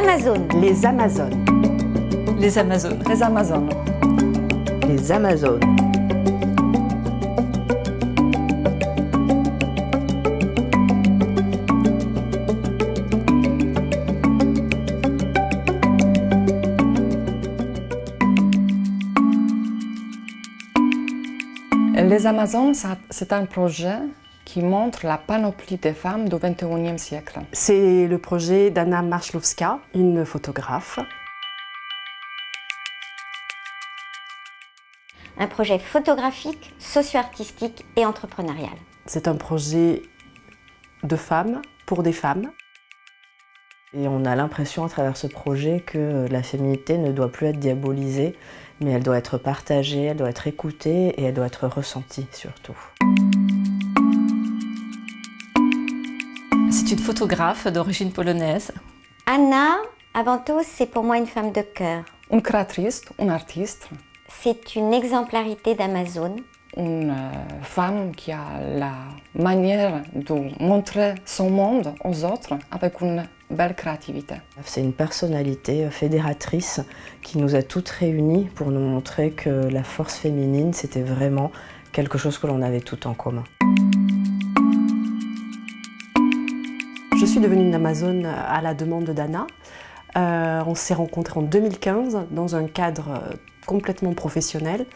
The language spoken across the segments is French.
Amazones. Les Amazones. Les Amazones. Les Amazones. Les Amazones. Les Amazones, c'est un projet qui montre la panoplie des femmes du XXIe siècle. C'est le projet d'Anna Marszlowska, une photographe. Un projet photographique, socio-artistique et entrepreneurial. C'est un projet de femmes pour des femmes. Et on a l'impression à travers ce projet que la féminité ne doit plus être diabolisée, mais elle doit être partagée, elle doit être écoutée et elle doit être ressentie surtout. C'est une photographe d'origine polonaise. Anna, avant tout, c'est pour moi une femme de cœur. Une créatrice, une artiste. C'est une exemplarité d'Amazone. Une femme qui a la manière de montrer son monde aux autres avec une belle créativité. C'est une personnalité fédératrice qui nous a toutes réunies pour nous montrer que la force féminine, c'était vraiment quelque chose que l'on avait toutes en commun. Je suis devenue une Amazone à la demande d'Anna. On s'est rencontrés en 2015 dans un cadre complètement professionnel.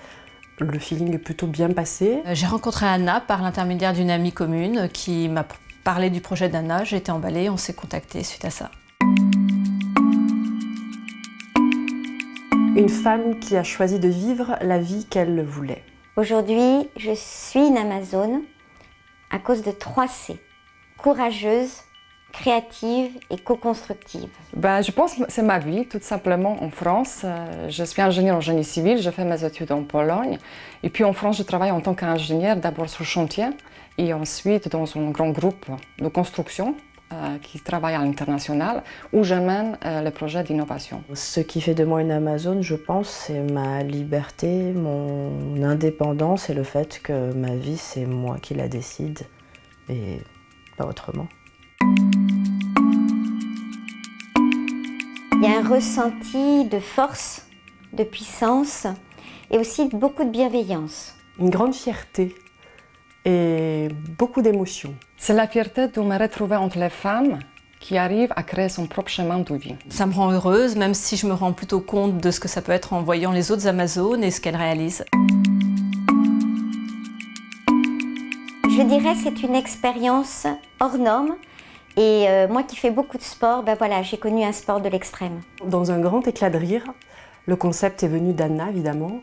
Le feeling est plutôt bien passé. J'ai rencontré Anna par l'intermédiaire d'une amie commune qui m'a parlé du projet d'Anna. J'ai été emballée, on s'est contacté suite à ça. Une femme qui a choisi de vivre la vie qu'elle voulait. Aujourd'hui, je suis une Amazone à cause de 3 C. Courageuse, créative et co-constructive. Je pense que c'est ma vie, tout simplement, en France. Je suis ingénieure en génie civil, j'ai fait mes études en Pologne. Et puis en France, je travaille en tant qu'ingénieure, d'abord sur chantier, et ensuite dans un grand groupe de construction qui travaille à l'international, où je mène les projets d'innovation. Ce qui fait de moi une Amazone, je pense, c'est ma liberté, mon indépendance et le fait que ma vie, c'est moi qui la décide, et pas autrement. Il y a un ressenti de force, de puissance et aussi beaucoup de bienveillance. Une grande fierté et beaucoup d'émotions. C'est la fierté de me retrouver entre les femmes qui arrivent à créer son propre chemin de vie. Ça me rend heureuse, même si je me rends plutôt compte de ce que ça peut être en voyant les autres Amazones et ce qu'elles réalisent. Je dirais que c'est une expérience hors norme. Et moi qui fais beaucoup de sport, j'ai connu un sport de l'extrême. Dans un grand éclat de rire, le concept est venu d'Anna, évidemment,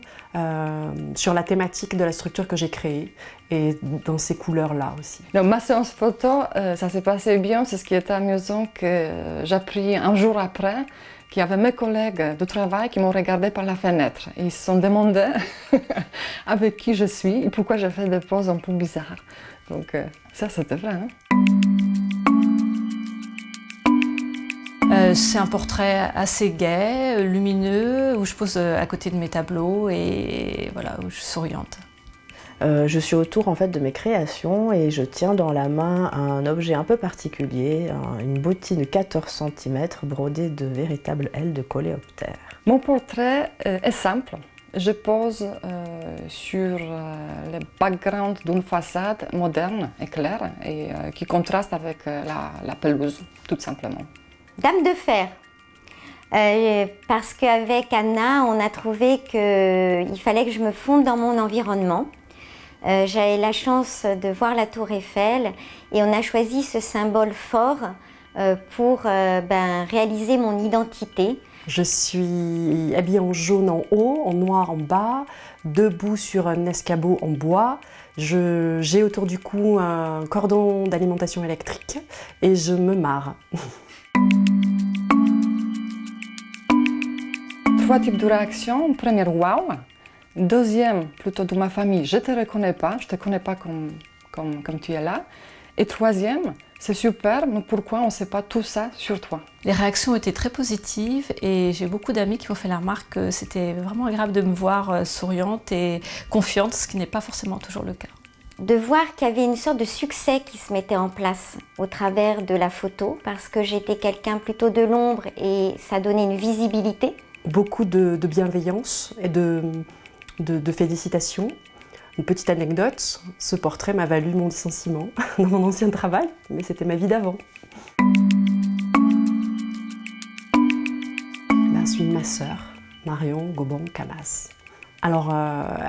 sur la thématique de la structure que j'ai créée et dans ces couleurs-là aussi. Donc, ma séance photo, ça s'est passé bien. C'est ce qui était amusant que j'ai appris un jour après qu'il y avait mes collègues de travail qui m'ont regardé par la fenêtre. Et ils se sont demandé avec qui je suis et pourquoi j'ai fait des poses un peu bizarres. Donc ça, c'était vrai. Hein? C'est un portrait assez gai, lumineux, où je pose à côté de mes tableaux et voilà, où je suis souriante. Je suis autour en fait de mes créations et je tiens dans la main un objet un peu particulier, une bottine de 14 cm brodée de véritables ailes de coléoptère. Mon portrait est simple. Je pose sur le background d'une façade moderne et claire et qui contraste avec la pelouse, tout simplement. Dame de fer, parce qu'avec Anna, on a trouvé qu'il fallait que je me fonde dans mon environnement. J'avais la chance de voir la Tour Eiffel et on a choisi ce symbole fort pour réaliser mon identité. Je suis habillée en jaune en haut, en noir en bas, debout sur un escabeau en bois. J'ai autour du cou un cordon d'alimentation électrique et je me marre. 3 types de réactions. Première, waouh. Deuxième, plutôt de ma famille, je ne te reconnais pas, je ne te connais pas comme tu es là. Et troisième, c'est super, mais pourquoi on ne sait pas tout ça sur toi? Les réactions étaient très positives et j'ai beaucoup d'amis qui m'ont fait la remarque que c'était vraiment agréable de me voir souriante et confiante, ce qui n'est pas forcément toujours le cas. de voir qu'il y avait une sorte de succès qui se mettait en place au travers de la photo, parce que j'étais quelqu'un plutôt de l'ombre et ça donnait une visibilité. Beaucoup de bienveillance et de félicitations. Une petite anecdote, ce portrait m'a valu mon licenciement dans mon ancien travail, mais c'était ma vie d'avant. Là, c'est ma sœur, Marion Gobon-Camas. Alors,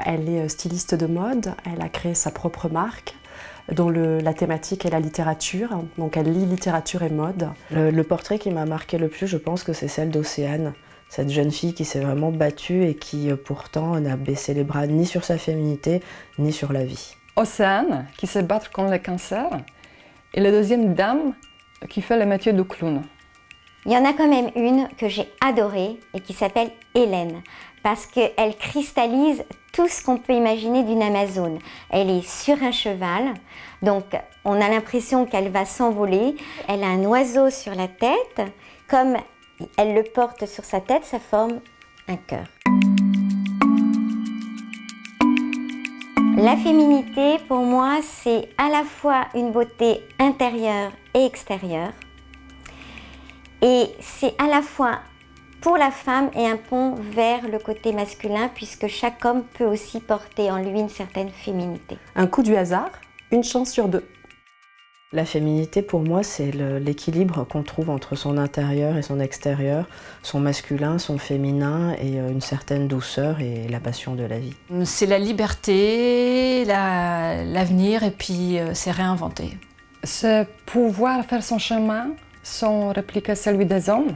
elle est styliste de mode, elle a créé sa propre marque dont la thématique est la littérature, donc elle lit littérature et mode. Le portrait qui m'a marqué le plus, je pense que c'est celle d'Océane, cette jeune fille qui s'est vraiment battue et qui pourtant n'a baissé les bras ni sur sa féminité ni sur la vie. Océane, qui se bat contre le cancer, et la deuxième dame qui fait le métier de clown. Il y en a quand même une que j'ai adorée et qui s'appelle Hélène, parce qu'elle cristallise tout ce qu'on peut imaginer d'une Amazone. Elle est sur un cheval, donc on a l'impression qu'elle va s'envoler. Elle a un oiseau sur la tête, comme elle le porte sur sa tête, ça forme un cœur. La féminité, pour moi, c'est à la fois une beauté intérieure et extérieure. Et c'est à la fois pour la femme et un pont vers le côté masculin, puisque chaque homme peut aussi porter en lui une certaine féminité. Un coup du hasard, une chance sur deux. La féminité, pour moi, c'est l'équilibre qu'on trouve entre son intérieur et son extérieur, son masculin, son féminin et une certaine douceur et la passion de la vie. C'est la liberté, l'avenir et puis c'est réinventer. C'est pouvoir faire son chemin sans répliquer celui des hommes.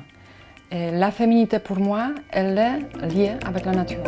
Et la féminité, pour moi, elle est liée avec la nature.